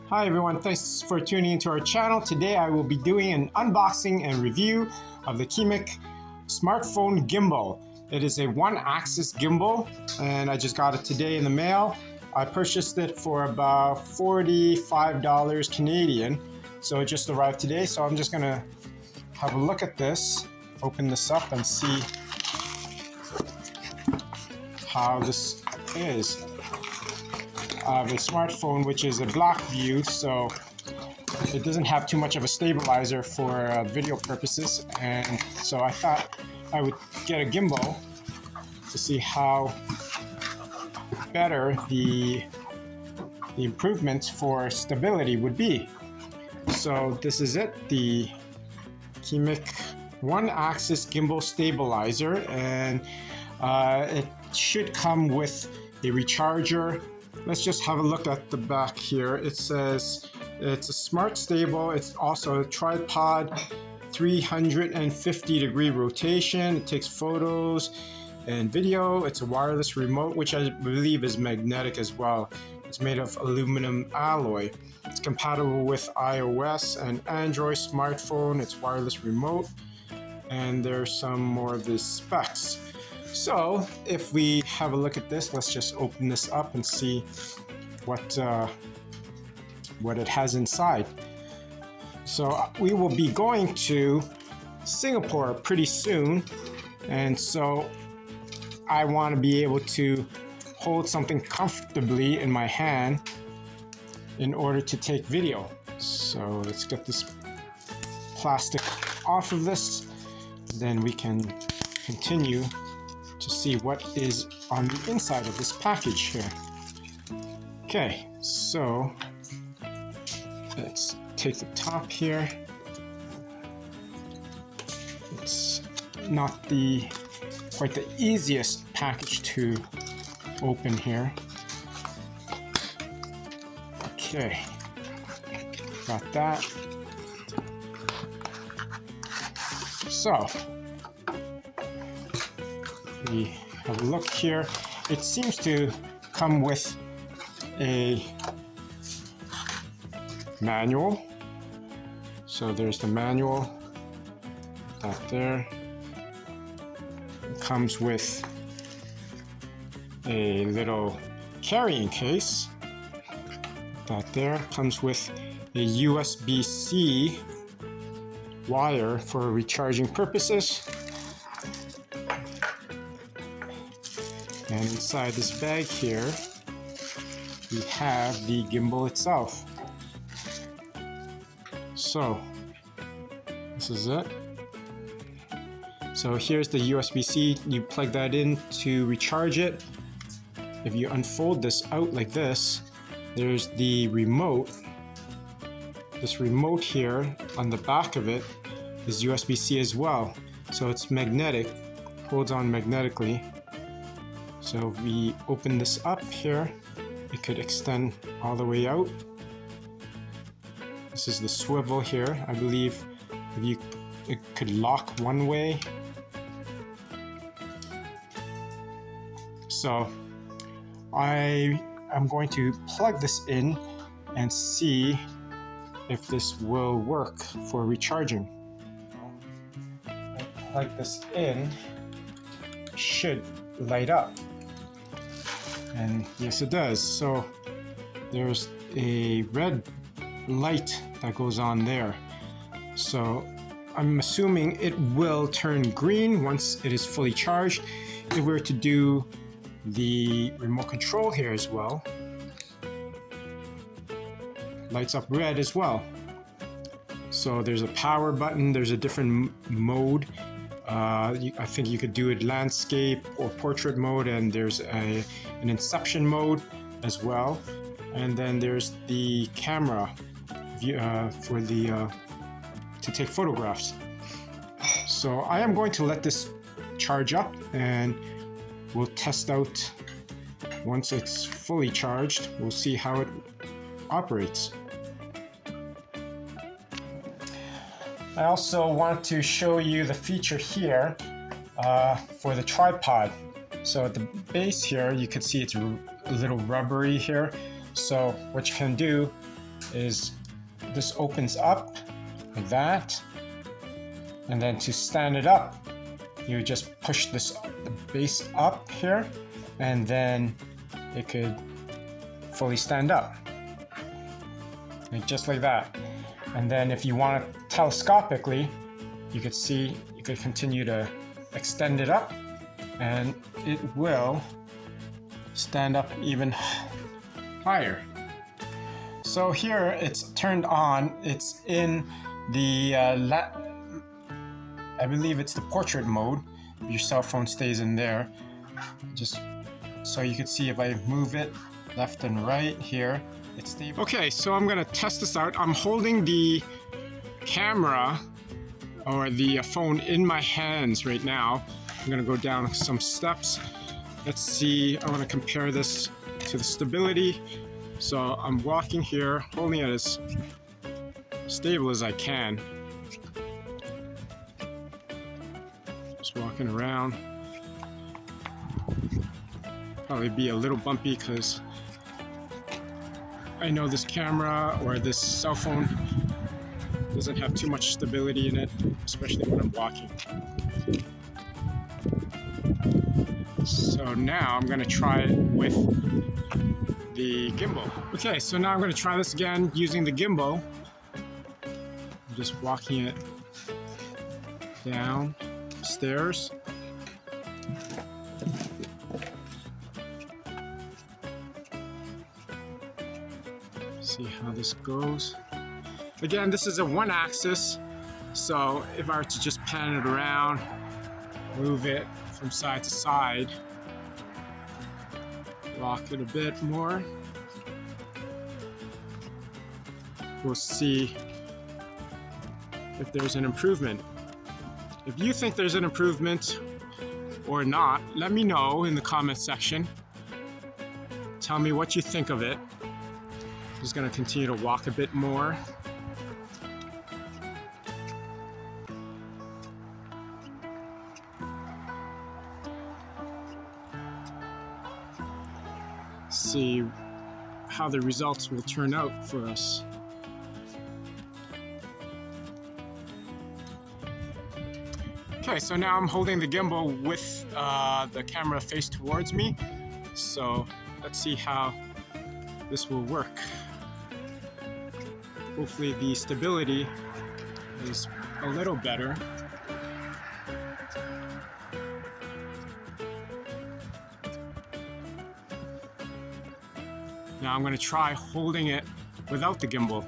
Hi everyone, thanks for tuning into our channel. Today I will be doing an unboxing and review of the Qimic smartphone gimbal. It is a one-axis gimbal and I just got it today in the mail. I purchased it for about $45 Canadian. So it just arrived today, so I'm just gonna have a look at this, open this up and see how this is. I have a smartphone which is a black view, so it doesn't have too much of a stabilizer for video purposes, and so I thought I would get a gimbal to see how better the improvements for stability would be. So this is it, the Qimic one-axis gimbal stabilizer, and it should come with a recharger. Let's just have a look at the back here. It says it's a smart stable. It's also a tripod, 350-degree rotation. It takes photos and video. It's a wireless remote, which I believe is magnetic as well. It's made of aluminum alloy. It's compatible with iOS and Android smartphone. It's wireless remote. And there's some more of the specs. So if we have a look at this, let's just open this up and see what it has inside. So we will be going to Singapore pretty soon, and so I want to be able to hold something comfortably in my hand in order to take video. So let's get this plastic off of this, then we can continue to see what is on the inside of this package here. Okay, so let's take the top here. It's not quite the easiest package to open here. Okay, got that. So we have a look here. It seems to come with a manual. So there's the manual, that there. It comes with a little carrying case, that there. Comes with a USB-C wire for recharging purposes. And inside this bag here, we have the gimbal itself. So, this is it. So here's the USB-C. You plug that in to recharge it. If you unfold this out like this, there's the remote. This remote here on the back of it is USB-C as well. So it's magnetic, holds on magnetically. So if we open this up here, it could extend all the way out. This is the swivel here. I believe it could lock one way. So I am going to plug this in and see if this will work for recharging. I plug this in, should light up. And yes, it does. So there's a red light that goes on there. So I'm assuming it will turn green once it is fully charged. If we were to do the remote control here as well, lights up red as well. So there's a power button, there's a different mode. I think you could do it landscape or portrait mode, and there's an inception mode as well. And then there's the camera for to take photographs. So I am going to let this charge up, and we'll test out once it's fully charged. We'll see how it operates. I also want to show you the feature here for the tripod. So at the base here, you can see it's a little rubbery here. So what you can do is this opens up like that, and then to stand it up, you just push the base up here, and then it could fully stand up, like just like that. And then if you want it telescopically, you could see, you could continue to extend it up, and it will stand up even higher. So here it's turned on. It's in the I believe it's the portrait mode. Your cell phone stays in there. Just so you can see, if I move it left and right here, it's stable. Okay, so I'm gonna test this out. I'm holding the camera or the phone in my hands right now. I'm gonna go down some steps. Let's see, I wanna compare this to the stability. So I'm walking here, holding it as stable as I can. Just walking around. Probably be a little bumpy because I know this camera or this cell phone doesn't have too much stability in it, especially when I'm walking. So now I'm gonna try it with the gimbal. Okay, so now I'm gonna try this again using the gimbal. I'm just walking it down stairs. See how this goes. Again, this is a one axis, so if I were to just pan it around, move it from side to side, rock it a bit more, we'll see if there's an improvement. If you think there's an improvement or not, let me know in the comment section. Tell me what you think of it. I'm just going to continue to walk a bit more. See how the results will turn out for us. Okay, so now I'm holding the gimbal with the camera faced towards me. So let's see how this will work. Hopefully the stability is a little better. Now I'm going to try holding it without the gimbal.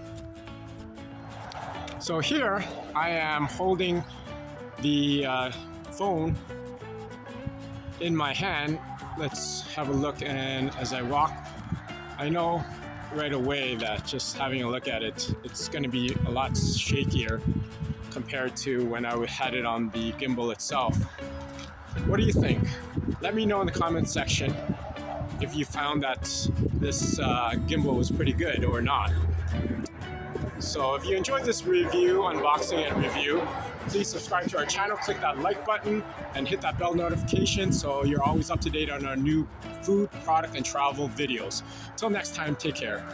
So here I am holding the phone in my hand. Let's have a look, and as I walk, I know right away that just having a look at it, it's going to be a lot shakier compared to when I had it on the gimbal itself. What do you think? Let me know in the comment section if you found that this gimbal was pretty good or not. So if you enjoyed this review, unboxing and review, please subscribe to our channel, click that like button, and hit that bell notification so you're always up to date on our new food, product, and travel videos. Until next time, take care.